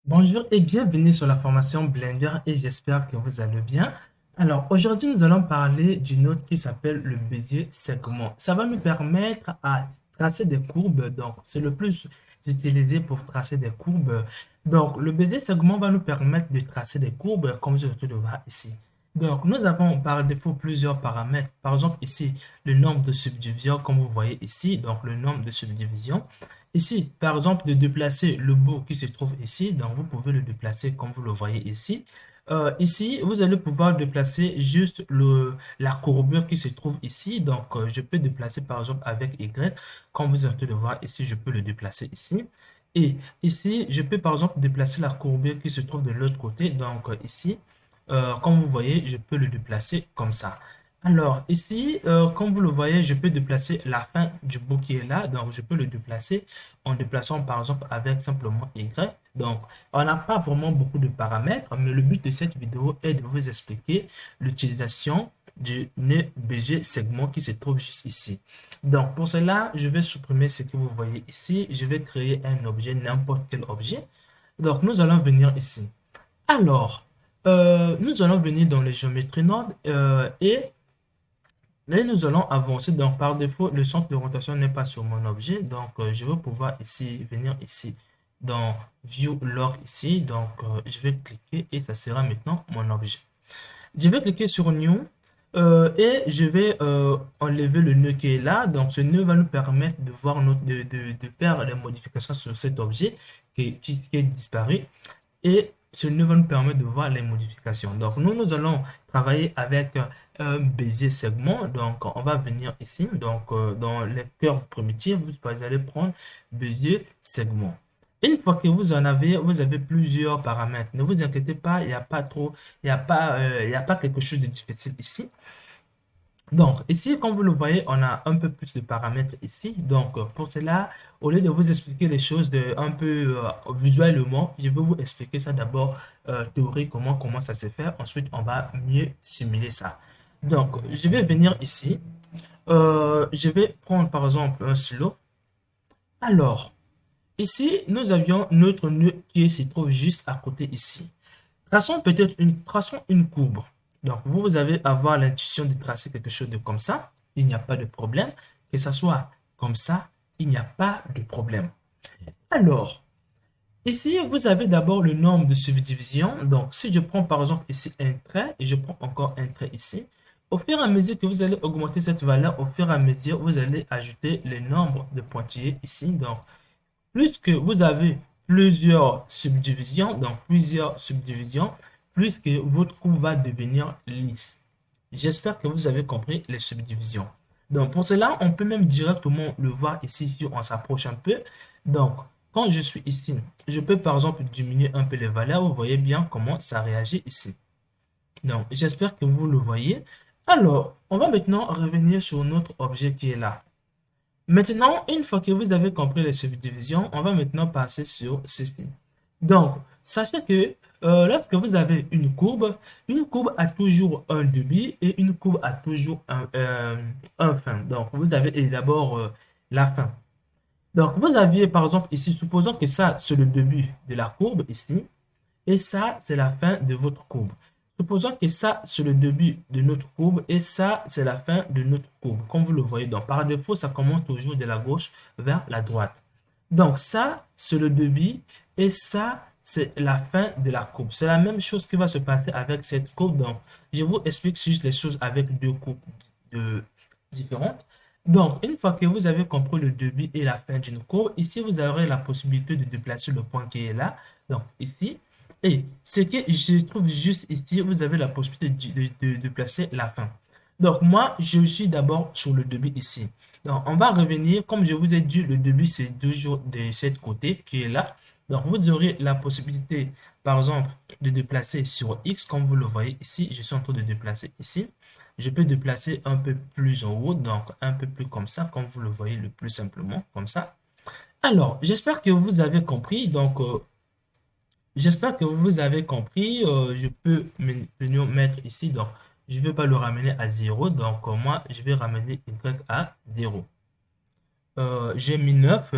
Bonjour et bienvenue sur la formation Blender et j'espère que vous allez bien. Alors aujourd'hui nous allons parler d'une autre qui s'appelle le Bézier segment. Ça va nous permettre à tracer des courbes, donc c'est le plus utilisé pour tracer des courbes. Donc le Bézier segment va nous permettre de tracer des courbes comme je te le vois ici. Donc nous avons par défaut plusieurs paramètres. Par exemple ici le nombre de subdivisions comme vous voyez ici, donc le nombre de subdivisions. Ici, par exemple, de déplacer le bout qui se trouve ici, donc vous pouvez le déplacer comme vous le voyez ici. Ici, vous allez pouvoir déplacer juste la courbure qui se trouve ici. Donc, je peux déplacer par exemple avec Y. Comme vous êtes en train de voir ici, je peux le déplacer ici. Et ici, je peux par exemple déplacer la courbure qui se trouve de l'autre côté. Donc, ici, comme vous voyez, je peux le déplacer comme ça. Alors, ici, comme vous le voyez, je peux déplacer la fin du bout qui est là. Donc, je peux le déplacer en déplaçant par exemple avec simplement Y. Donc, on n'a pas vraiment beaucoup de paramètres, mais le but de cette vidéo est de vous expliquer l'utilisation du nœud Bézier segment qui se trouve juste ici. Donc, pour cela, je vais supprimer ce que vous voyez ici. Je vais créer un objet, n'importe quel objet. Donc, nous allons venir ici. Alors, nous allons venir dans les géométries Node et là, nous allons avancer. Donc, par défaut, le centre de rotation n'est pas sur mon objet. Donc, je vais pouvoir ici, venir ici dans View Log ici. Donc, je vais cliquer et ça sera maintenant mon objet. Je vais cliquer sur New et je vais enlever le nœud qui est là. Donc, ce nœud va nous permettre de voir de faire les modifications sur cet objet qui est disparu et ce nœud va nous permettre de voir les modifications. Donc, nous allons travailler avec un Bézier segment. Donc, on va venir ici. Donc, dans les curves primitives, vous allez prendre Bézier segment. Une fois que vous avez plusieurs paramètres. Ne vous inquiétez pas, il n'y a pas trop, il y a pas quelque chose de difficile ici. Donc, ici, comme vous le voyez, on a un peu plus de paramètres ici. Donc, pour cela, au lieu de vous expliquer les choses un peu visuellement, je vais vous expliquer ça d'abord théorie, comment ça se fait. Ensuite, on va mieux simuler ça. Donc, je vais venir ici. Je vais prendre par exemple un slow. Alors, ici, nous avions notre nœud qui se trouve juste à côté ici. Traçons une courbe. Donc, vous allez avoir l'intuition de tracer quelque chose de comme ça. Il n'y a pas de problème. Que ça soit comme ça, il n'y a pas de problème. Alors, ici, vous avez d'abord le nombre de subdivisions. Donc, si je prends par exemple ici un trait et je prends encore un trait ici, au fur et à mesure que vous allez augmenter cette valeur, au fur et à mesure, vous allez ajouter le nombre de pointillés ici. Donc, plus que vous avez plusieurs subdivisions, plus que votre courbe va devenir lisse. J'espère que vous avez compris les subdivisions. Donc, pour cela, on peut même directement le voir ici si on s'approche un peu. Donc, quand je suis ici, je peux par exemple diminuer un peu les valeurs. Vous voyez bien comment ça réagit ici. Donc, j'espère que vous le voyez. Alors, on va maintenant revenir sur notre objet qui est là. Maintenant, une fois que vous avez compris les subdivisions, on va maintenant passer sur System. Donc, sachez que lorsque vous avez une courbe a toujours un début et une courbe a toujours un fin. Donc, vous avez d'abord la fin. Donc, vous aviez par exemple ici, supposons que ça, c'est le début de la courbe ici, et ça, c'est la fin de votre courbe. Supposons que ça, c'est le début de notre courbe et ça, c'est la fin de notre courbe. Comme vous le voyez, donc par défaut, ça commence toujours de la gauche vers la droite. Donc ça, c'est le début et ça, c'est la fin de la courbe. C'est la même chose qui va se passer avec cette courbe. Donc, je vous explique juste les choses avec deux courbes différentes. Donc, une fois que vous avez compris le début et la fin d'une courbe, ici, vous aurez la possibilité de déplacer le point qui est là. Donc, ici, et ce que je trouve juste ici, vous avez la possibilité de placer la fin. Donc, moi, je suis d'abord sur le début ici. Donc, on va revenir, comme je vous ai dit, le début, c'est toujours de cette côté qui est là. Donc, vous aurez la possibilité, par exemple, de déplacer sur X, comme vous le voyez ici. Je suis en train de déplacer ici. Je peux déplacer un peu plus en haut, donc un peu plus comme ça, comme vous le voyez le plus simplement, comme ça. Alors, j'espère que vous avez compris. Donc, j'espère que vous avez compris. Je peux venir mettre ici. Donc, je ne vais pas le ramener à 0. Donc, moi, je vais ramener Y à 0. J'ai mis 9.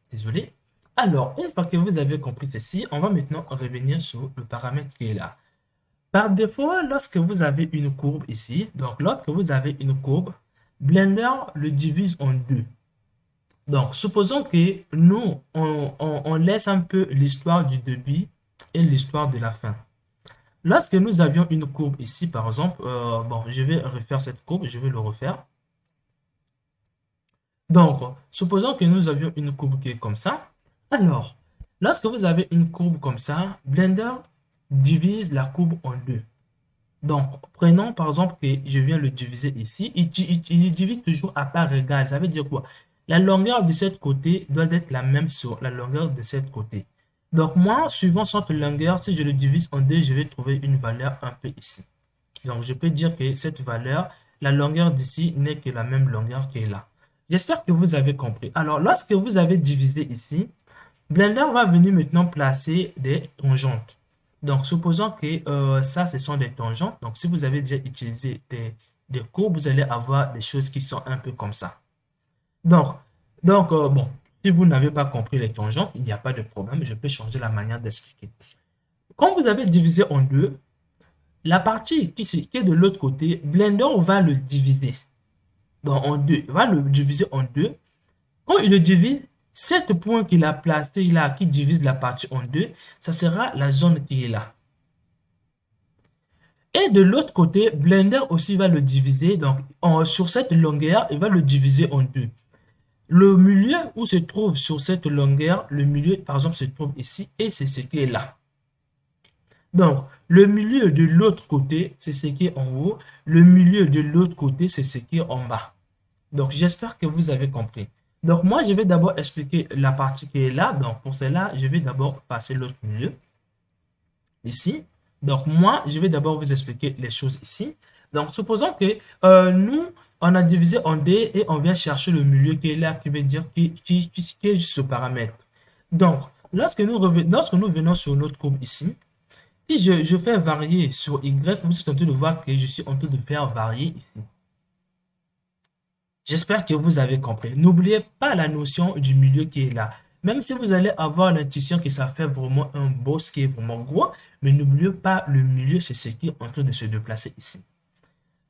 Désolé. Alors, une fois que vous avez compris ceci, on va maintenant revenir sur le paramètre qui est là. Par défaut, lorsque vous avez une courbe ici, donc lorsque vous avez une courbe, Blender le divise en deux. Donc, supposons que nous, on laisse un peu l'histoire du début et l'histoire de la fin. Lorsque nous avions une courbe ici, par exemple, bon, je vais refaire cette courbe, je vais le refaire. Donc, supposons que nous avions une courbe qui est comme ça. Alors, lorsque vous avez une courbe comme ça, Blender divise la courbe en deux. Donc, prenons par exemple que je viens le diviser ici. Il divise toujours à part égale. Ça veut dire quoi? La longueur de cette côté doit être la même sur la longueur de cette côté. Donc, moi, suivant cette longueur, si je le divise en deux, je vais trouver une valeur un peu ici. Donc, je peux dire que cette valeur, la longueur d'ici n'est que la même longueur qui est là. J'espère que vous avez compris. Alors, lorsque vous avez divisé ici, Blender va venir maintenant placer des tangentes. Donc, supposons que ça, ce sont des tangentes. Donc, si vous avez déjà utilisé des courbes, vous allez avoir des choses qui sont un peu comme ça. Donc, bon, si vous n'avez pas compris les tangentes, il n'y a pas de problème. Je peux changer la manière d'expliquer. Quand vous avez divisé en deux, la partie qui est de l'autre côté, Blender va le diviser en deux. Il va le diviser en deux. Quand il le divise, cet point qu'il a placé là, qui divise la partie en deux, ça sera la zone qui est là. Et de l'autre côté, Blender aussi va le diviser. Donc, sur cette longueur, il va le diviser en deux. Le milieu où se trouve sur cette longueur, le milieu, par exemple, se trouve ici et c'est ce qui est là. Donc, le milieu de l'autre côté, c'est ce qui est en haut. Le milieu de l'autre côté, c'est ce qui est en bas. Donc, j'espère que vous avez compris. Donc, moi, je vais d'abord expliquer la partie qui est là. Donc, pour cela, je vais d'abord passer l'autre milieu ici. Donc, moi, je vais d'abord vous expliquer les choses ici. Donc, supposons que nous, on a divisé en deux et on vient chercher le milieu qui est là, qui veut dire qui est ce paramètre. Donc, lorsque nous venons sur notre courbe ici, si je fais varier sur Y, vous êtes en train de voir que je suis en train de faire varier ici. J'espère que vous avez compris. N'oubliez pas la notion du milieu qui est là. Même si vous allez avoir l'intuition que ça fait vraiment un boss qui est vraiment gros, mais n'oubliez pas le milieu, c'est ce qui est en train de se déplacer ici.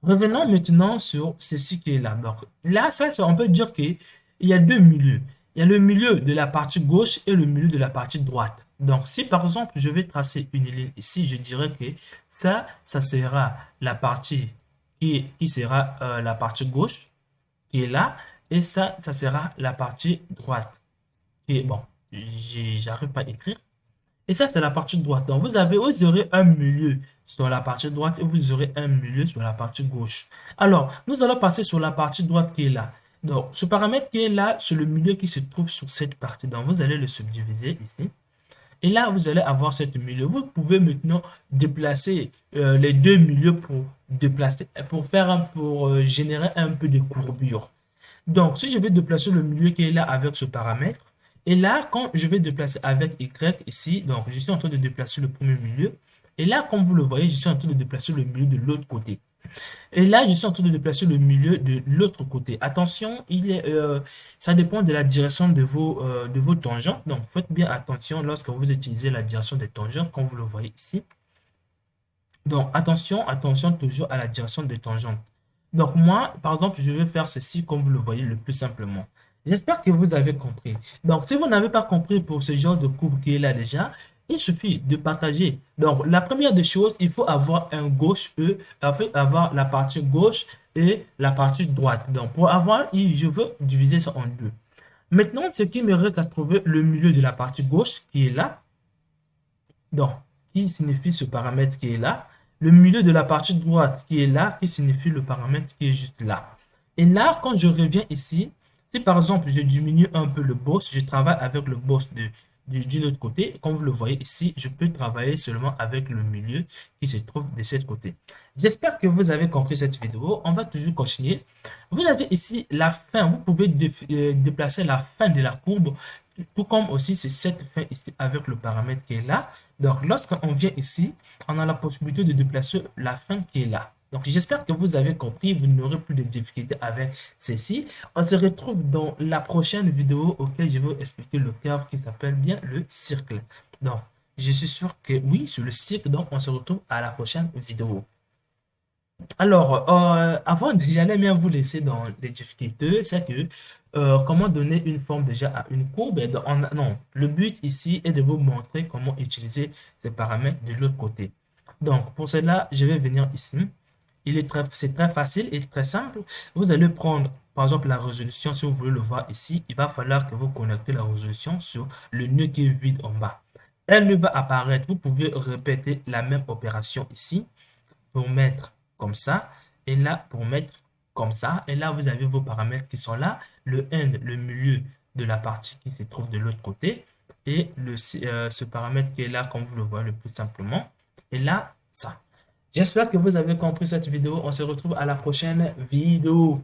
Revenons maintenant sur ceci qui est là. Donc là, on peut dire qu'il y a deux milieux. Il y a le milieu de la partie gauche et le milieu de la partie droite. Donc si par exemple, je vais tracer une ligne ici, je dirais que ça sera la partie qui sera la partie gauche qui est là, et ça sera la partie droite. Et bon, j'arrive pas à écrire. Et ça, c'est la partie droite. Donc, vous aurez un milieu sur la partie droite et vous aurez un milieu sur la partie gauche. Alors, nous allons passer sur la partie droite qui est là. Donc, ce paramètre qui est là, c'est le milieu qui se trouve sur cette partie. Donc, vous allez le subdiviser ici. Et là, vous allez avoir cette milieu. Vous pouvez maintenant déplacer les deux milieux pour générer un peu de courbure. Donc, si je vais déplacer le milieu qui est là avec ce paramètre, et là, quand je vais déplacer avec Y ici, donc je suis en train de déplacer le premier milieu. Et là, comme vous le voyez, je suis en train de déplacer le milieu de l'autre côté. Et là, je suis en train de déplacer le milieu de l'autre côté. Attention, ça dépend de la direction de vos tangents. Donc, faites bien attention lorsque vous utilisez la direction des tangents, comme vous le voyez ici. Donc, attention toujours à la direction des tangents. Donc, moi, par exemple, je vais faire ceci comme vous le voyez le plus simplement. J'espère que vous avez compris. Donc, si vous n'avez pas compris pour ce genre de courbe qui est là déjà, il suffit de partager. Donc, la première des choses, il faut avoir un gauche, avoir la partie gauche et la partie droite. Donc, pour avoir, je veux diviser ça en deux. Maintenant, ce qui me reste à trouver, le milieu de la partie gauche qui est là. Donc, qui signifie ce paramètre qui est là. Le milieu de la partie droite qui est là, qui signifie le paramètre qui est juste là. Et là, quand je reviens ici, si par exemple, je diminue un peu le boss, je travaille avec le boss d'un autre côté. Comme vous le voyez ici, je peux travailler seulement avec le milieu qui se trouve de cet côté. J'espère que vous avez compris cette vidéo. On va toujours continuer. Vous avez ici la fin. Vous pouvez déplacer la fin de la courbe, tout comme aussi c'est cette fin ici avec le paramètre qui est là. Donc, lorsqu'on vient ici, on a la possibilité de déplacer la fin qui est là. Donc, j'espère que vous avez compris, vous n'aurez plus de difficultés avec ceci. On se retrouve dans la prochaine vidéo auquel je vais vous expliquer le curve qui s'appelle bien le cercle. Donc, je suis sûr que oui, sur le cercle, donc on se retrouve à la prochaine vidéo. Alors, avant, j'allais bien vous laisser dans les difficultés, c'est que comment donner une forme déjà à une courbe. Non, le but ici est de vous montrer comment utiliser ces paramètres de l'autre côté. Donc, pour cela, je vais venir ici. C'est très facile et très simple. Vous allez prendre, par exemple, la résolution. Si vous voulez le voir ici, il va falloir que vous connectez la résolution sur le nœud qui est vide en bas. Elle ne va apparaître. Vous pouvez répéter la même opération ici pour mettre comme ça et là pour mettre comme ça. Et là, vous avez vos paramètres qui sont là. Le end, le milieu de la partie qui se trouve de l'autre côté et ce paramètre qui est là, comme vous le voyez le plus simplement. Et là, ça. J'espère que vous avez compris cette vidéo. On se retrouve à la prochaine vidéo.